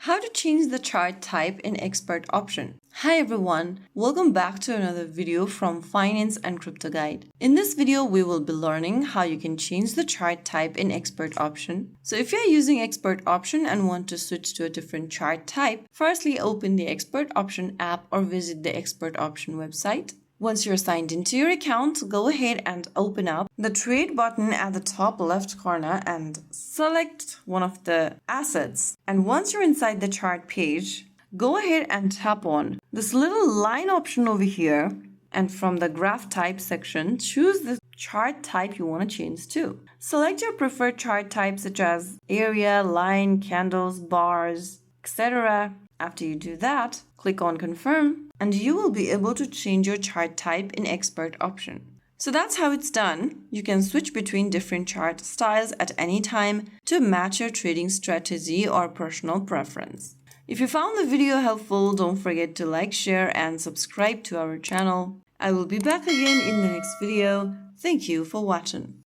How to change the chart type in ExpertOption. Hi everyone, welcome back to another video from Finance and Crypto Guide. In this video, we will be learning how you can change the chart type in ExpertOption. So if you're using ExpertOption and want to switch to a different chart type, firstly open the ExpertOption app or visit the ExpertOption website. Once you're signed into your account, go ahead and open up the trade button at the top left corner and select one of the assets. And once you're inside the chart page, go ahead and tap on this little line option over here. And from the graph type section, choose the chart type you want to change to. Select your preferred chart type such as area, line, candles, bars, etc. After you do that, click on confirm and you will be able to change your chart type in ExpertOption. So that's how it's done. You can switch between different chart styles at any time to match your trading strategy or personal preference. If you found the video helpful, don't forget to like, share and subscribe to our channel. I will be back again in the next video. Thank you for watching.